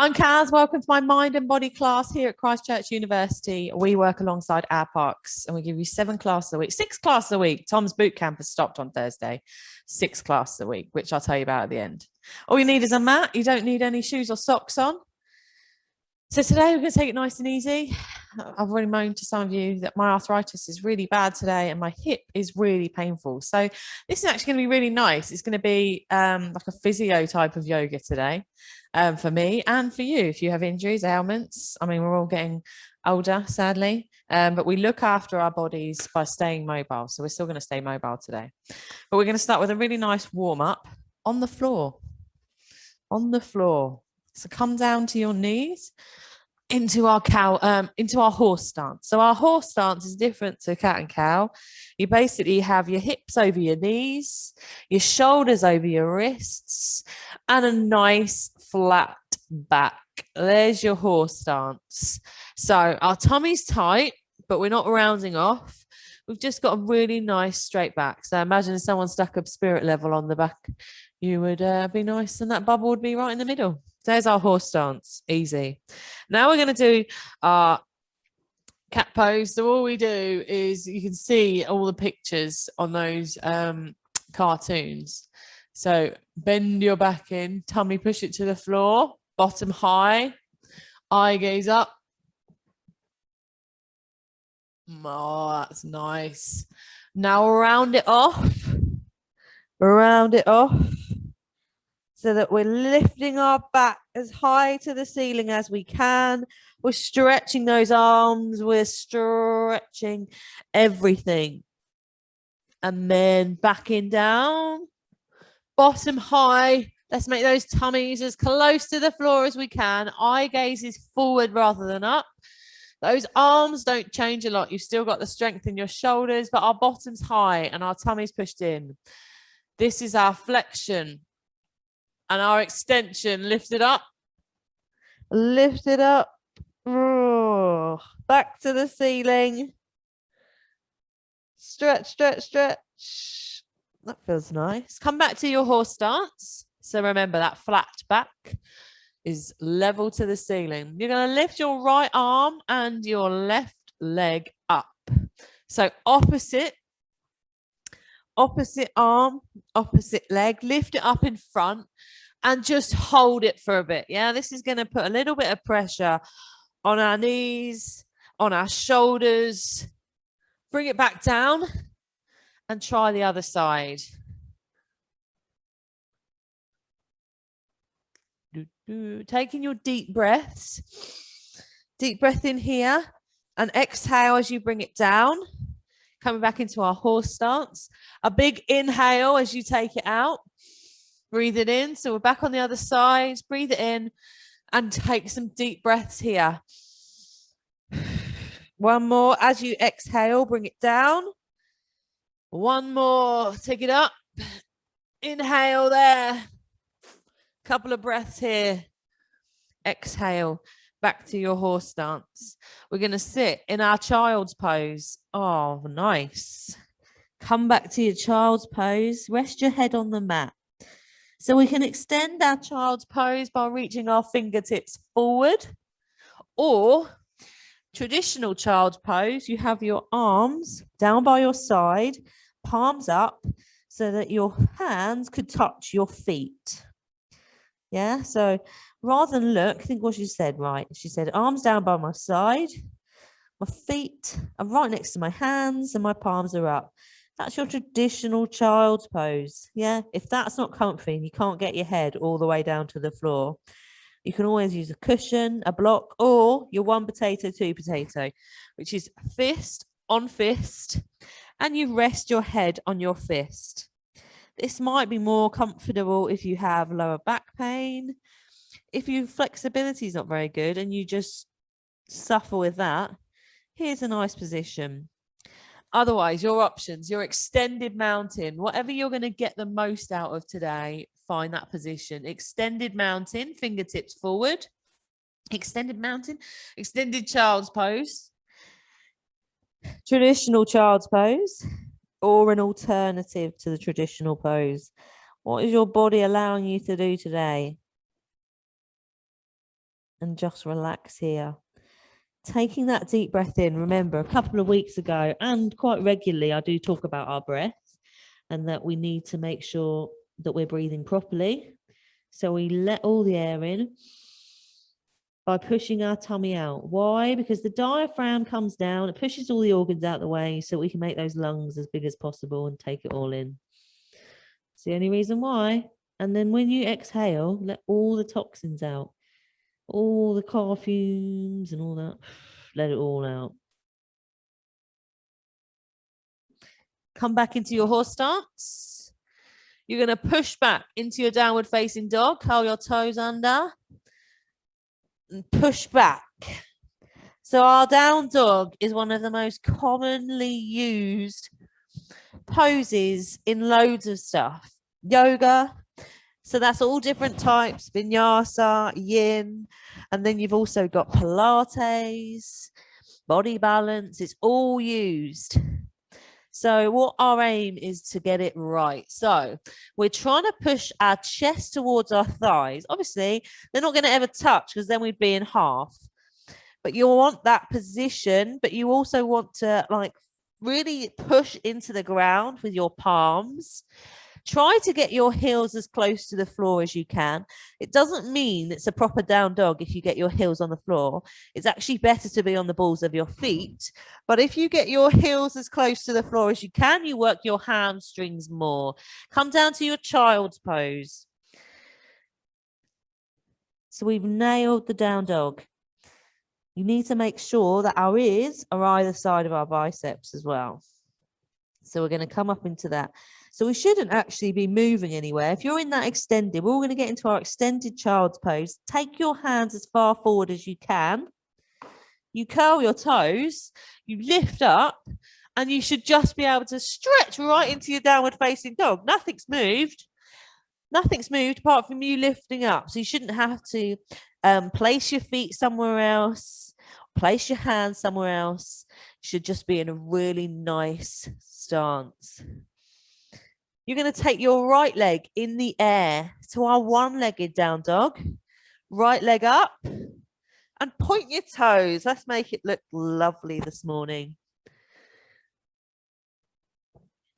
I'm Kaz. Welcome to my mind and body class here at Christchurch University. We work alongside our parks and we give you 7 classes a week, 6 classes a week. Tom's boot camp has stopped on Thursday. 6 classes a week, which I'll tell you about at the end. All you need is a mat. You don't need any shoes or socks on. So today we're going to take it nice and easy. I've already moaned to some of you that my arthritis is really bad today and my hip is really painful. So this is actually going to be really nice. It's going to be like a physio type of yoga today for me and for you if you have injuries, ailments. I mean, we're all getting older, sadly, but we look after our bodies by staying mobile. So we're still going to stay mobile today. But we're going to start with a really nice warm up on the floor. On the floor. So come down to your knees into our horse stance. So our horse stance is different to cat and cow. You basically have your hips over your knees, your shoulders over your wrists, and a nice flat back. There's your horse stance. So our tummy's tight, but we're not rounding off. We've just got a really nice straight back. So imagine if someone stuck a spirit level on the back, you would be nice and that bubble would be right in the middle. There's our horse stance, easy. Now we're going to do our cat pose. So all we do is, you can see all the pictures on those cartoons. So bend your back in, tummy push it to the floor, bottom high, eye gaze up. Oh, that's nice. Now round it off. Round it off. So that we're lifting our back as high to the ceiling as we can. We're stretching those arms. We're stretching everything. And then backing down. Bottom high. Let's make those tummies as close to the floor as we can. Eye gaze is forward rather than up. Those arms don't change a lot. You've still got the strength in your shoulders, but our bottom's high and our tummy's pushed in. This is our flexion. And our extension, lift it up. Lift it up. Oh, back to the ceiling. Stretch, stretch, stretch. That feels nice. Come back to your horse stance. So remember that flat back is level to the ceiling. You're going to lift your right arm and your left leg up. So opposite arm, opposite leg, lift it up in front and just hold it for a bit. Yeah, this is going to put a little bit of pressure on our knees, on our shoulders. Bring it back down and try the other side. Taking your deep breaths. Deep breath in here and exhale as you bring it down. Coming back into our horse stance. A big inhale as you take it out. Breathe it in. So we're back on the other side. Breathe it in and take some deep breaths here. One more as you exhale, bring it down. One more, take it up. Inhale there. Couple of breaths here. Exhale. Back to your horse stance. We're going to sit in our child's pose. Oh, nice. Come back to your child's pose. Rest your head on the mat. So we can extend our child's pose by reaching our fingertips forward. Or traditional child's pose, you have your arms down by your side, palms up, so that your hands could touch your feet. Yeah, so rather than look, think what she said, right? She said, arms down by my side, my feet are right next to my hands and my palms are up. That's your traditional child's pose. Yeah, if that's not comfy and you can't get your head all the way down to the floor, you can always use a cushion, a block, or your 1 potato, 2 potato, which is fist on fist, and you rest your head on your fist. This might be more comfortable if you have lower back pain. If your flexibility is not very good and you just suffer with that, here's a nice position. Otherwise, your options, your extended mountain, whatever you're going to get the most out of today, find that position. Extended mountain, fingertips forward. Extended mountain, extended child's pose. Traditional child's pose. Or an alternative to the traditional pose. What is your body allowing you to do today? and just relax here. Taking that deep breath in. Remember, a couple of weeks ago, and quite regularly, I do talk about our breath and that we need to make sure that we're breathing properly. So we let all the air in by pushing our tummy out. Why? Because the diaphragm comes down, it pushes all the organs out the way so we can make those lungs as big as possible and take it all in. It's the only reason why. And then when you exhale, let all the toxins out, all the car fumes and all that, let it all out. Come back into your horse stance. You're going to push back into your downward facing dog, curl your toes under and push back. So our down dog is one of the most commonly used poses in loads of stuff. Yoga. So that's all different types, vinyasa, yin, and then you've also got Pilates, body balance. It's all used. So what our aim is to get it right. So we're trying to push our chest towards our thighs. Obviously, they're not going to ever touch because then we'd be in half. But you want that position, but you also want to like really push into the ground with your palms. Try to get your heels as close to the floor as you can. It doesn't mean it's a proper down dog if you get your heels on the floor. It's actually better to be on the balls of your feet. But if you get your heels as close to the floor as you can, you work your hamstrings more. Come down to your child's pose. So we've nailed the down dog. You need to make sure that our ears are either side of our biceps as well. So we're going to come up into that. So we shouldn't actually be moving anywhere. If you're in that extended, we're all going to get into our extended child's pose. Take your hands as far forward as you can. You curl your toes, you lift up, and you should just be able to stretch right into your downward facing dog. Nothing's moved. Nothing's moved apart from you lifting up. So you shouldn't have to place your feet somewhere else, place your hands somewhere else. You should just be in a really nice stance. You're going to take your right leg in the air to our one-legged down dog. Right leg up and point your toes. Let's make it look lovely this morning.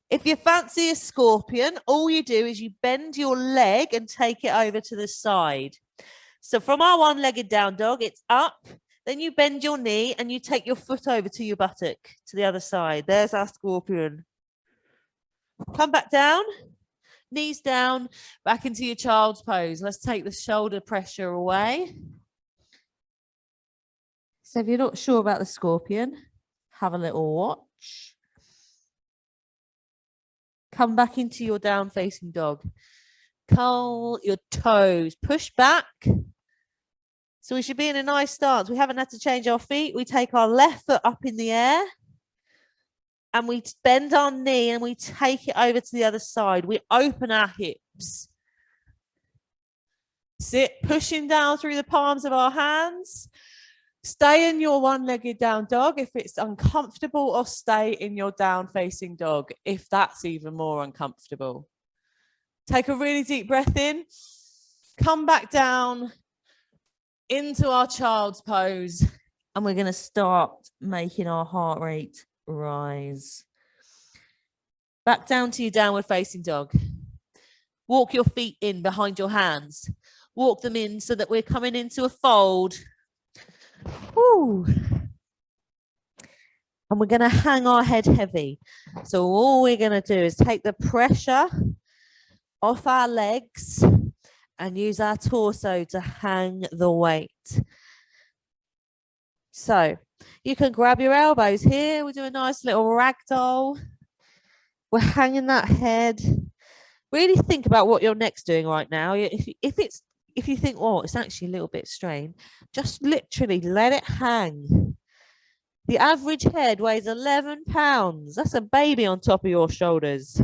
If you fancy a scorpion, all you do is you bend your leg and take it over to the side. So from our one-legged down dog, it's up. Then you bend your knee and you take your foot over to your buttock to the other side. There's our scorpion. Come back down, knees down, back into your child's pose. Let's take the shoulder pressure away. So if you're not sure about the scorpion, have a little watch. Come back into your down facing dog. Curl your toes, push back. So we should be in a nice stance. We haven't had to change our feet. We take our left foot up in the air and we bend our knee and we take it over to the other side. We open our hips. Sit, pushing down through the palms of our hands. Stay in your one-legged down dog if it's uncomfortable, or stay in your down-facing dog if that's even more uncomfortable. Take a really deep breath in. Come back down into our child's pose. And we're going to start making our heart rate rise. Back down to your downward-facing dog. Walk your feet in behind your hands. Walk them in so that we're coming into a fold. Woo. And we're going to hang our head heavy. So all we're going to do is take the pressure off our legs and use our torso to hang the weight. So you can grab your elbows here. We do a nice little ragdoll. We're hanging that head. Really think about what your neck's doing right now. If you think, oh, it's actually a little bit strained, just literally let it hang. The average head weighs 11 pounds. That's a baby on top of your shoulders.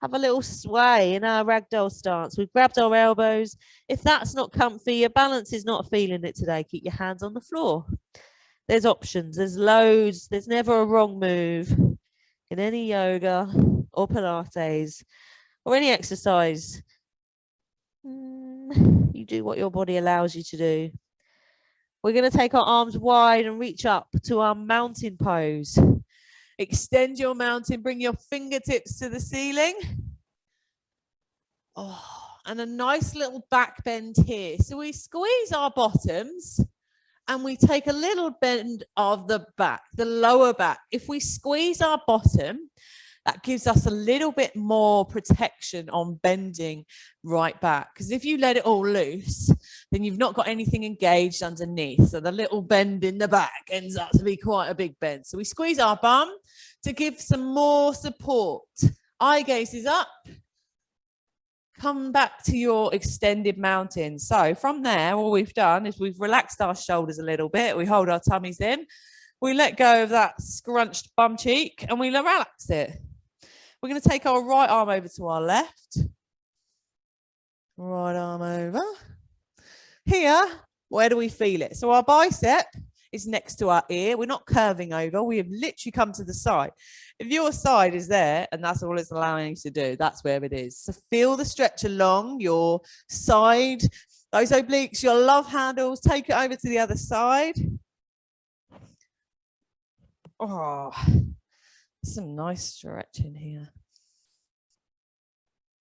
Have a little sway in our ragdoll stance. We've grabbed our elbows. If that's not comfy, your balance is not feeling it today, keep your hands on the floor. There's options. There's loads. There's never a wrong move in any yoga or Pilates or any exercise. You do what your body allows you to do. We're going to take our arms wide and reach up to our mountain pose. Extend your mountain, bring your fingertips to the ceiling. Oh, and a nice little back bend here. So we squeeze our bottoms and we take a little bend of the back, the lower back. If we squeeze our bottom, that gives us a little bit more protection on bending right back. Because if you let it all loose, then you've not got anything engaged underneath. So the little bend in the back ends up to be quite a big bend. So we squeeze our bum to give some more support. Eye gaze is up. Come back to your extended mountain. So from there, all we've done is we've relaxed our shoulders a little bit. We hold our tummies in. We let go of that scrunched bum cheek and we relax it. We're going to take our right arm over to our left. Right arm over. Here, where do we feel it? So our bicep is next to our ear. We're not curving over. We have literally come to the side. If your side is there and that's all it's allowing you to do, that's where it is. So feel the stretch along your side, those obliques, your love handles. Take it over to the other side. Oh, some nice stretching here.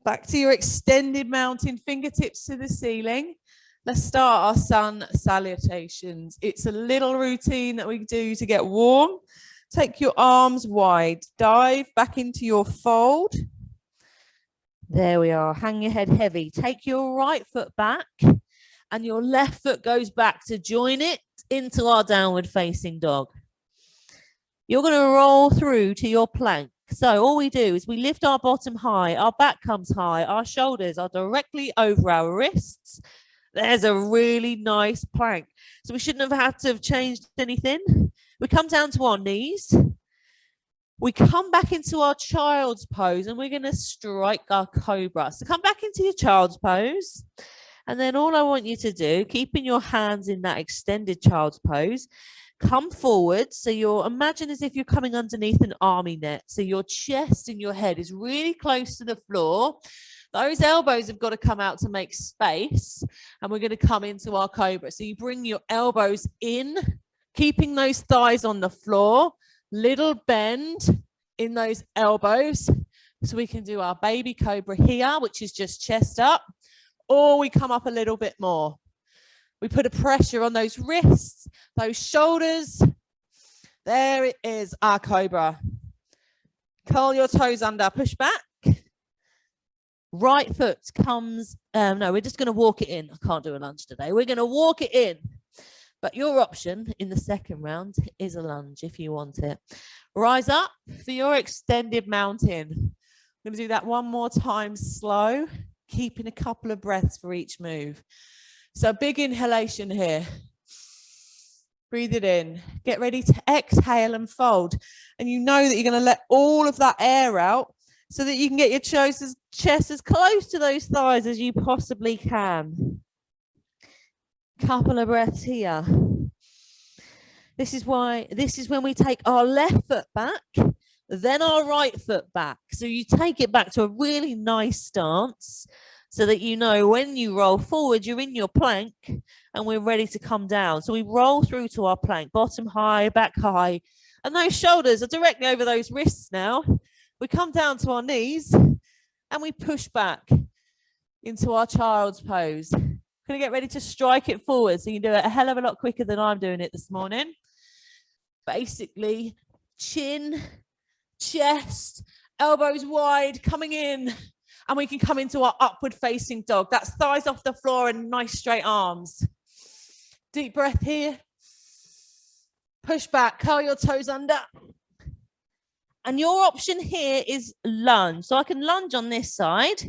Back to your extended mountain, fingertips to the ceiling. Let's start our sun salutations. It's a little routine that we do to get warm. Take your arms wide, dive back into your fold. There we are, hang your head heavy. Take your right foot back and your left foot goes back to join it into our downward facing dog. You're going to roll through to your plank. So all we do is we lift our bottom high, our back comes high, our shoulders are directly over our wrists. There's a really nice plank. So we shouldn't have had to have changed anything. We come down to our knees. We come back into our child's pose and we're going to strike our cobra. So come back into your child's pose. And then all I want you to do, keeping your hands in that extended child's pose, come forward. So you're, imagine as if you're coming underneath an army net. So your chest and your head is really close to the floor. Those elbows have got to come out to make space. And we're going to come into our cobra. So you bring your elbows in, keeping those thighs on the floor, little bend in those elbows. So we can do our baby cobra here, which is just chest up, or we come up a little bit more. We put a pressure on those wrists, those shoulders. There it is, our cobra. Curl your toes under, push back. Right foot comes, no, we're just going to walk it in. I can't do a lunge today. We're going to walk it in. But your option in the second round is a lunge if you want it. Rise up for your extended mountain. I'm going to do that one more time slow, keeping a couple of breaths for each move. So big inhalation here. Breathe it in. Get ready to exhale and fold. And you know that you're going to let all of that air out so that you can get your chest as close to those thighs as you possibly can. Couple of breaths here. This is when we take our left foot back, then our right foot back. So you take it back to a really nice stance so that you know when you roll forward, you're in your plank and we're ready to come down. So we roll through to our plank, bottom high, back high, and those shoulders are directly over those wrists now. We come down to our knees and we push back into our child's pose. Going to get ready to strike it forward. So you can do it a hell of a lot quicker than I'm doing it this morning. Basically, chin, chest, elbows wide, coming in. And we can come into our upward facing dog. That's thighs off the floor and nice straight arms. Deep breath here. Push back, curl your toes under. And your option here is lunge. So I can lunge on this side.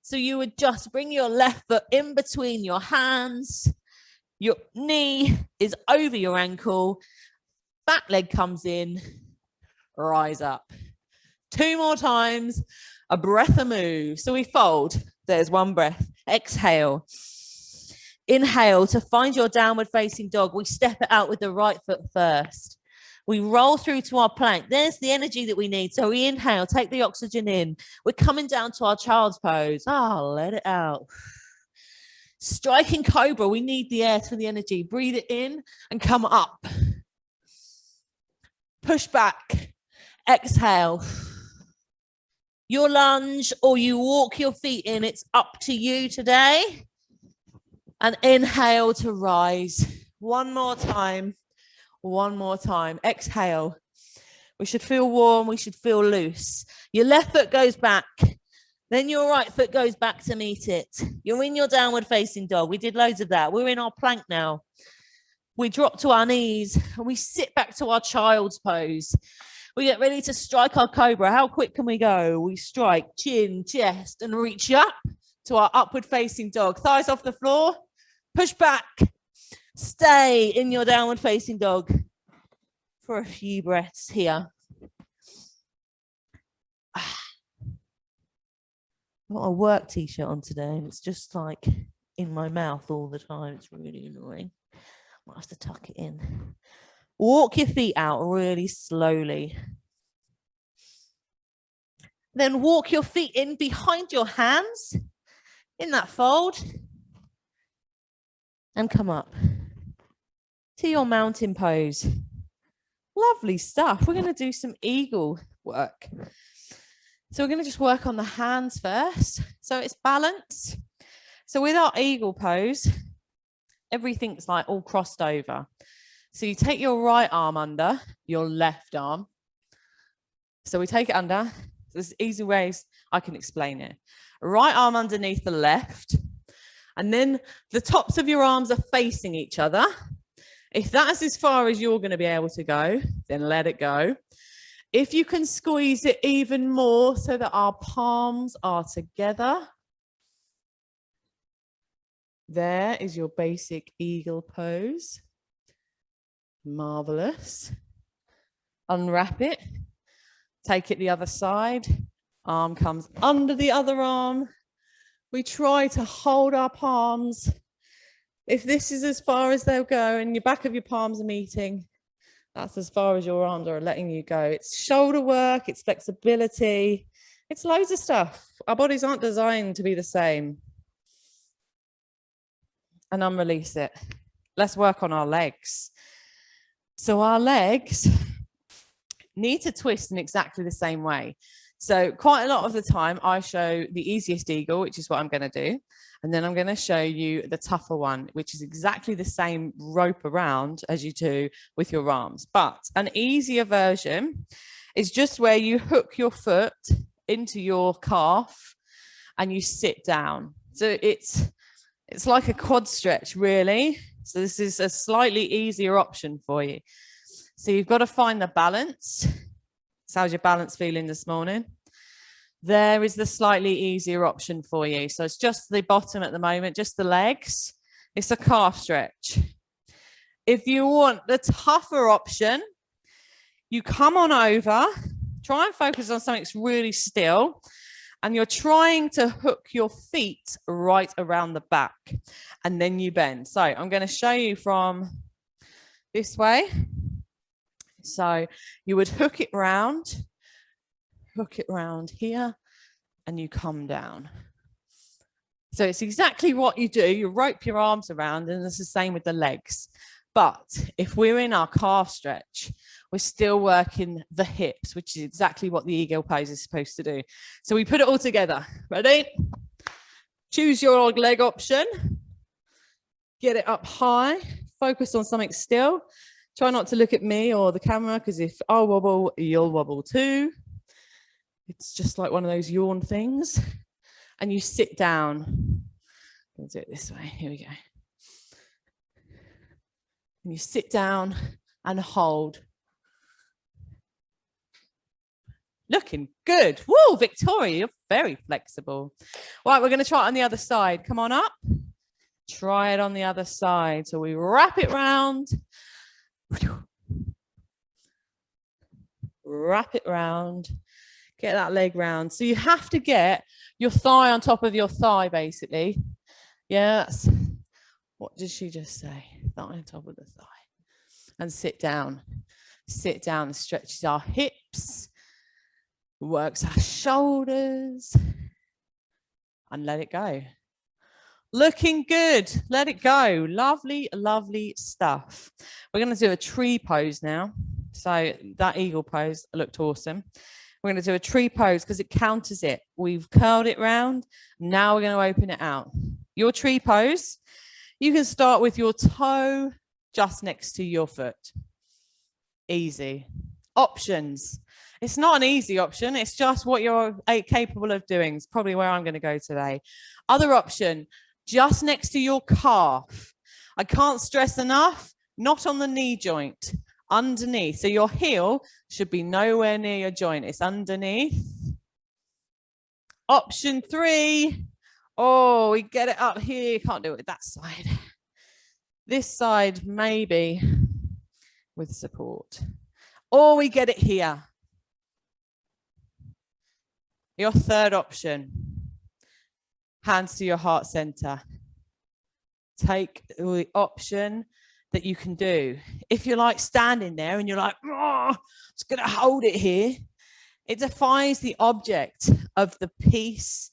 So you would just bring your left foot in between your hands. Your knee is over your ankle. Back leg comes in. Rise up. 2 more times. A breath, a move. So we fold. There's one breath. Exhale. Inhale to find your downward facing dog. We step it out with the right foot first. We roll through to our plank. There's the energy that we need. So we inhale, take the oxygen in. We're coming down to our child's pose. Let it out. Striking Cobra. We need the air for the energy. Breathe it in and come up. Push back. Exhale. Your lunge or you walk your feet in. It's up to you today. And inhale to rise. One more time. One more time. Exhale. We should feel warm. We should feel loose. Your left foot goes back. Then your right foot goes back to meet it. You're in your downward facing dog. We did loads of that. We're in our plank now. We drop to our knees and we sit back to our child's pose. We get ready to strike our Cobra. How quick can we go? We strike chin, chest, and reach up to our upward facing dog. Thighs off the floor. Push back. Stay in your downward facing dog for a few breaths here. I've got a work t-shirt on today and it's just like in my mouth all the time. It's really annoying. Might have to tuck it in. Walk your feet out really slowly. Then walk your feet in behind your hands in that fold and come up to your mountain pose. Lovely stuff. We're going to do some eagle work. So we're going to just work on the hands first. So it's balance. So with our eagle pose, everything's like all crossed over. So you take your right arm under your left arm. So we take it under. There's easy ways I can explain it. Right arm underneath the left. And then the tops of your arms are facing each other. If that's as far as you're going to be able to go, then let it go. If you can squeeze it even more so that our palms are together. There is your basic eagle pose. Marvelous. Unwrap it. Take it the other side. Arm comes under the other arm. We try to hold our palms. If this is as far as they'll go and your back of your palms are meeting, that's as far as your arms are letting you go. It's shoulder work, it's flexibility, it's loads of stuff. Our bodies aren't designed to be the same. And unrelease it. Let's work on our legs. So our legs need to twist in exactly the same way. So quite a lot of the time I show the easiest eagle, which is what I'm going to do. And then I'm going to show you the tougher one, which is exactly the same rope around as you do with your arms. But an easier version is just where you hook your foot into your calf and you sit down. So it's like a quad stretch, really. So this is a slightly easier option for you. So you've got to find the balance. So how's your balance feeling this morning? There is the slightly easier option for you. So it's just the bottom at the moment, just the legs. It's a calf stretch. If you want the tougher option, you come on over, try and focus on something that's really still, and you're trying to hook your feet right around the back, and then you bend. So I'm going to show you from this way. So you would hook it round here, and you come down. So it's exactly what you do. You rope your arms around, and it's the same with the legs. But if we're in our calf stretch, we're still working the hips, which is exactly what the eagle pose is supposed to do. So we put it all together. Ready? Choose your leg option. Get it up high. Focus on something still. Try not to look at me or the camera, because if I wobble, you'll wobble too. It's just like one of those yawn things. And you sit down. I'm going to do it this way. Here we go. And you sit down and hold. Looking good. Whoa, Victoria, you're very flexible. Right, we're going to try it on the other side. Come on up. Try it on the other side. So we wrap it round. Wrap it round. Get that leg round. So you have to get your thigh on top of your thigh, basically. Yes. What did she just say? Thigh on top of the thigh. And sit down. Sit down. Stretches our hips. Works our shoulders. And let it go. Looking good. Let it go. Lovely, lovely stuff. We're going to do a tree pose now. So that eagle pose looked awesome. We're going to do a tree pose because it counters it. We've curled it round. Now we're going to open it out. Your tree pose, you can start with your toe just next to your foot. Easy. Options. It's not an easy option. It's just what you're capable of doing. It's probably where I'm going to go today. Other option, just next to your calf. I can't stress enough, not on the knee joint, underneath. So your heel should be nowhere near your joint. It's underneath. Option 3. Oh, we get it up here. Can't do it that side. This side, maybe with support. Or we get it here. Your third option, hands to your heart center. Take the option that you can do. If you're like standing there and you're like, oh, I'm just going to hold it here, it defies the object of the peace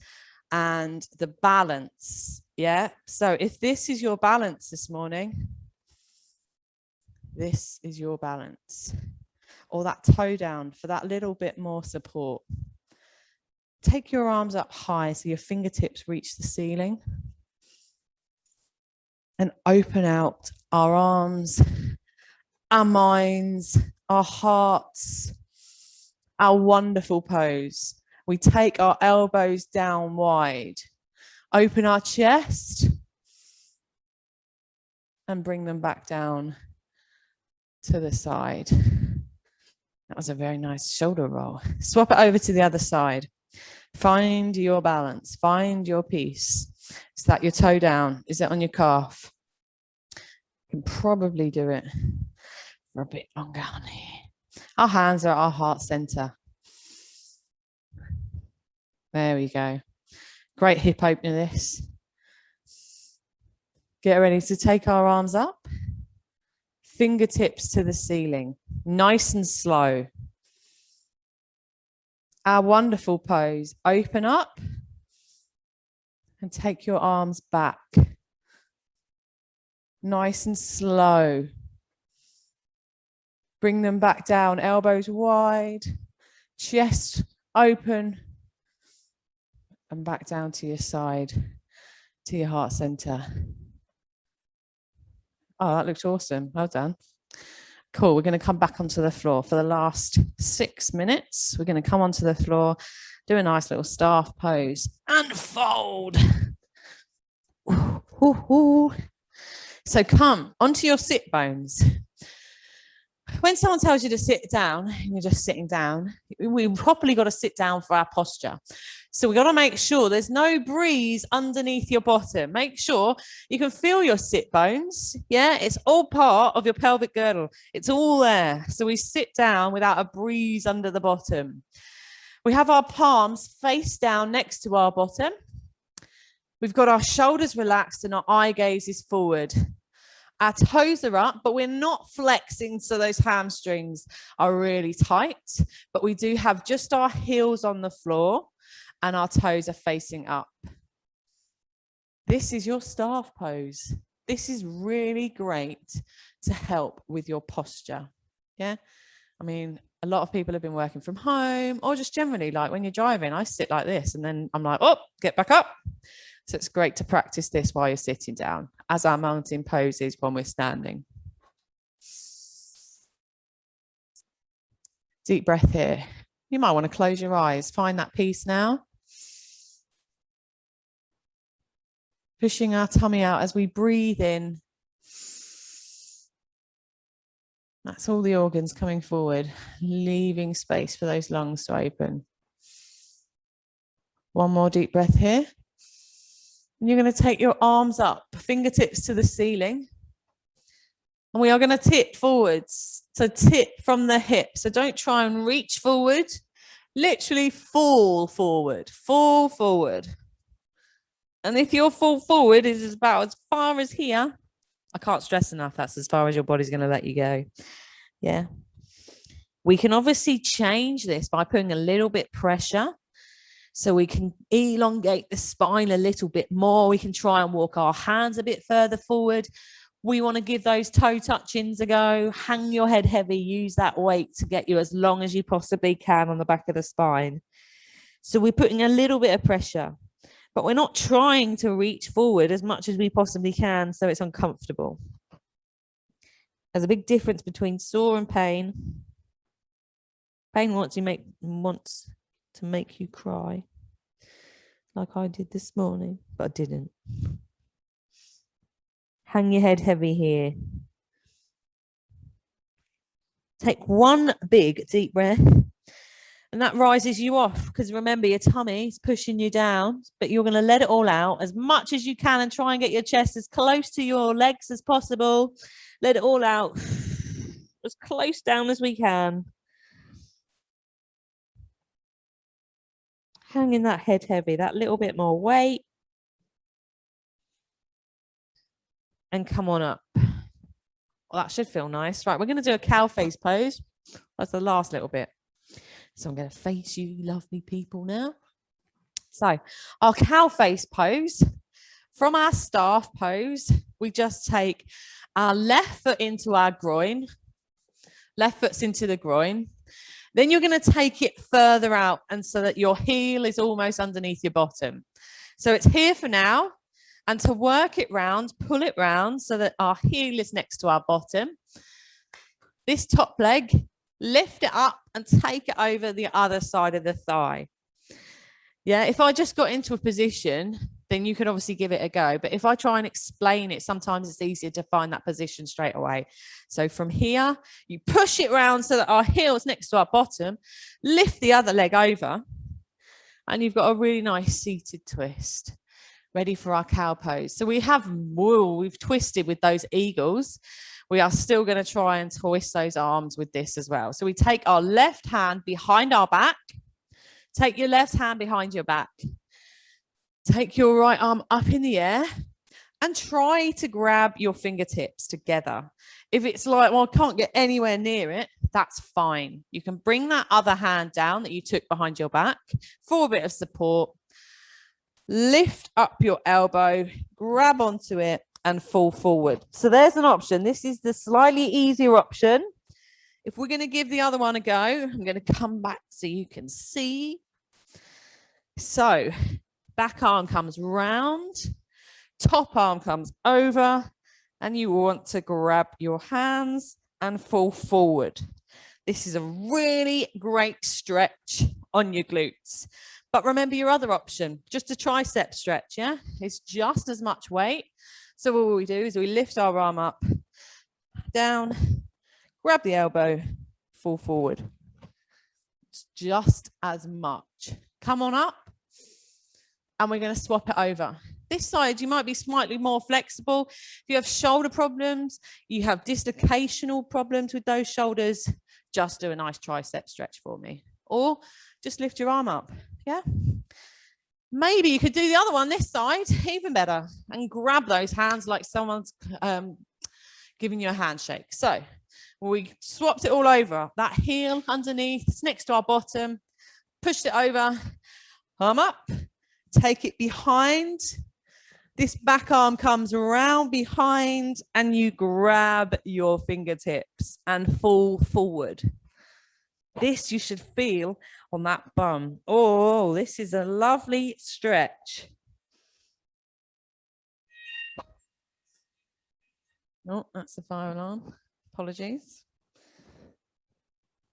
and the balance. Yeah. So if this is your balance this morning, this is your balance. Or that toe down for that little bit more support. Take your arms up high so your fingertips reach the ceiling. And open out our arms, our minds, our hearts, our wonderful pose. We take our elbows down wide. Open our chest. And bring them back down to the side. That was a very nice shoulder roll. Swap it over to the other side. Find your balance. Find your peace. Is that your toe down? Is it on your calf? You can probably do it for a bit longer on here. Our hands are at our heart center. There we go. Great hip opener this. Get ready to take our arms up. Fingertips to the ceiling. Nice and slow. Our wonderful pose. Open up and take your arms back. Nice and slow. Bring them back down, elbows wide, chest open, and back down to your side, to your heart center. Oh, that looked awesome. Well done. Cool. We're going to come back onto the floor for the last 6 minutes. We're going to come onto the floor, do a nice little staff pose, and fold. Ooh, ooh, ooh. So come onto your sit bones. When someone tells you to sit down, and you're just sitting down, we've properly got to sit down for our posture. So we've got to make sure there's no breeze underneath your bottom. Make sure you can feel your sit bones. Yeah, it's all part of your pelvic girdle. It's all there. So we sit down without a breeze under the bottom. We have our palms face down next to our bottom. We've got our shoulders relaxed and our eye gaze is forward. Our toes are up, but we're not flexing, so those hamstrings are really tight. But we do have just our heels on the floor and our toes are facing up. This is your staff pose. This is really great to help with your posture. Yeah. I mean, a lot of people have been working from home or just generally, like when you're driving, I sit like this and then I'm like, oh, get back up. So it's great to practice this while you're sitting down, as our mountain poses when we're standing. Deep breath here. You might want to close your eyes. Find that peace now. Pushing our tummy out as we breathe in. That's all the organs coming forward, leaving space for those lungs to open. One more deep breath here. And you're going to take your arms up, fingertips to the ceiling. And we are going to tip forwards. So tip from the hip. So don't try and reach forward. Literally fall forward. Fall forward. And if your fall forward is about as far as here, I can't stress enough, that's as far as your body's going to let you go. Yeah. We can obviously change this by putting a little bit pressure. So we can elongate the spine a little bit more. We can try and walk our hands a bit further forward. We want to give those toe touch-ins a go. Hang your head heavy. Use that weight to get you as long as you possibly can on the back of the spine. So we're putting a little bit of pressure, but we're not trying to reach forward as much as we possibly can, so it's uncomfortable. There's a big difference between sore and pain. Pain wants to make you cry, like I did this morning, but I didn't. Hang your head heavy here. Take one big deep breath, and that rises you off, because remember, your tummy is pushing you down, but you're going to let it all out as much as you can and try and get your chest as close to your legs as possible. Let it all out as close down as we can. Hanging that head heavy, that little bit more weight. And come on up. Well, that should feel nice. Right, we're going to do a cow face pose. That's the last little bit. So I'm going to face you lovely people now. So our cow face pose, from our staff pose, we just take our left foot into our groin. Left foot's into the groin. Then you're going to take it further out, and so that your heel is almost underneath your bottom. So it's here for now. And to work it round, pull it round so that our heel is next to our bottom. This top leg, lift it up and take it over the other side of the thigh. Yeah, if I just got into a position, then you could obviously give it a go. But if I try and explain it, sometimes it's easier to find that position straight away. So from here, you push it round so that our heel is next to our bottom, lift the other leg over, and you've got a really nice seated twist. Ready for our cow pose. So we've twisted with those eagles. We are still going to try and twist those arms with this as well. So we take our left hand behind our back. Take your left hand behind your back. Take your right arm up in the air and try to grab your fingertips together. If it's like, well, I can't get anywhere near it, that's fine. You can bring that other hand down that you took behind your back for a bit of support. Lift up your elbow, grab onto it, and fall forward. So there's an option. This is the slightly easier option. If we're going to give the other one a go, I'm going to come back so you can see. So back arm comes round, top arm comes over, and you want to grab your hands and fall forward. This is a really great stretch on your glutes. But remember your other option, just a tricep stretch, yeah? It's just as much weight. So what we do is we lift our arm up, down, grab the elbow, fall forward. It's just as much. Come on up, and we're going to swap it over. This side, you might be slightly more flexible. If you have shoulder problems, you have dislocational problems with those shoulders, just do a nice tricep stretch for me. Or just lift your arm up. Yeah. Maybe you could do the other one this side, even better, and grab those hands like someone's giving you a handshake. So we swapped it all over. That heel underneath, it's next to our bottom. Pushed it over, arm up, take it behind. This back arm comes around behind, and you grab your fingertips and fall forward. This you should feel on that bum. Oh, this is a lovely stretch. Oh, that's the fire alarm. Apologies.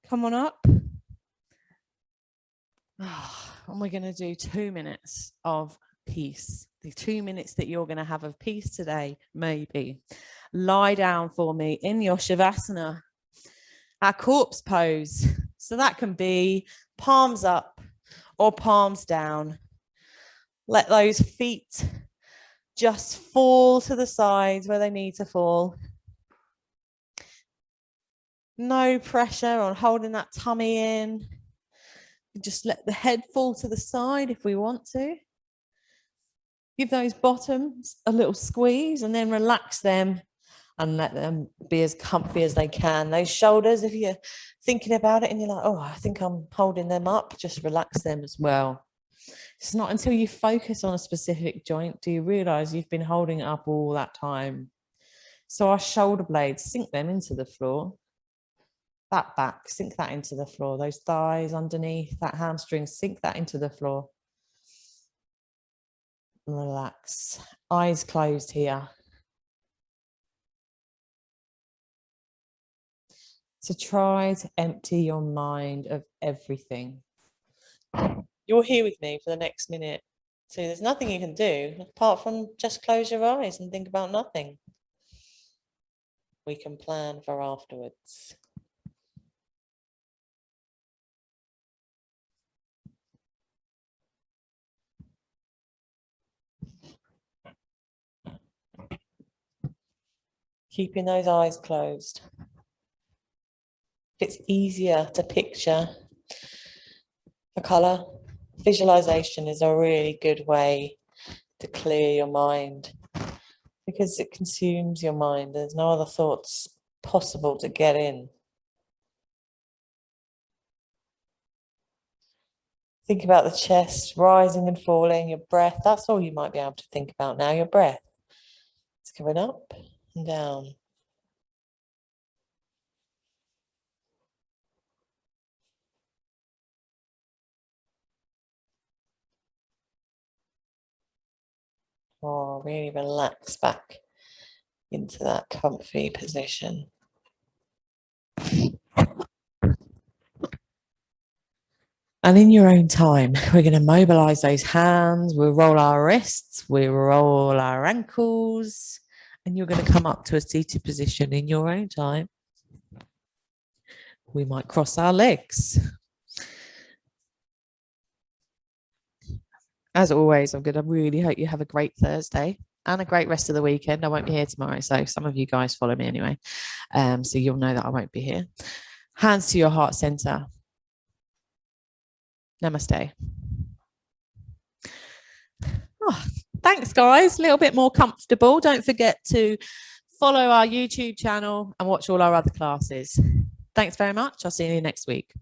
Come on up. And we're going to do 2 minutes of peace. The 2 minutes that you're going to have of peace today, maybe. Lie down for me in your Shavasana, our corpse pose. So that can be palms up or palms down. Let those feet just fall to the sides where they need to fall. No pressure on holding that tummy in. Just let the head fall to the side if we want to. Give those bottoms a little squeeze and then relax them and let them be as comfy as they can. Those shoulders, if you're thinking about it and you're like, oh, I think I'm holding them up, just relax them as well. It's not until you focus on a specific joint do you realize you've been holding it up all that time. So our shoulder blades, sink them into the floor. That back, sink that into the floor. Those thighs underneath, that hamstring, sink that into the floor. Relax. Eyes closed here. So try to empty your mind of everything. You're here with me for the next minute. So there's nothing you can do apart from just close your eyes and think about nothing. We can plan for afterwards. Keeping those eyes closed. If it's easier to picture a colour, visualization is a really good way to clear your mind because it consumes your mind. There's no other thoughts possible to get in. Think about the chest rising and falling, your breath. That's all you might be able to think about now, your breath. It's going up and down. Oh, really relax back into that comfy position. And in your own time, we're going to mobilize those hands. We'll roll our wrists. We'll roll our ankles. And you're going to come up to a seated position in your own time. We might cross our legs. As always, I'm going to really hope you have a great Thursday and a great rest of the weekend. I won't be here tomorrow, so some of you guys follow me anyway. So you'll know that I won't be here. Hands to your heart center. Namaste. Oh, thanks, guys. A little bit more comfortable. Don't forget to follow our YouTube channel and watch all our other classes. Thanks very much. I'll see you next week.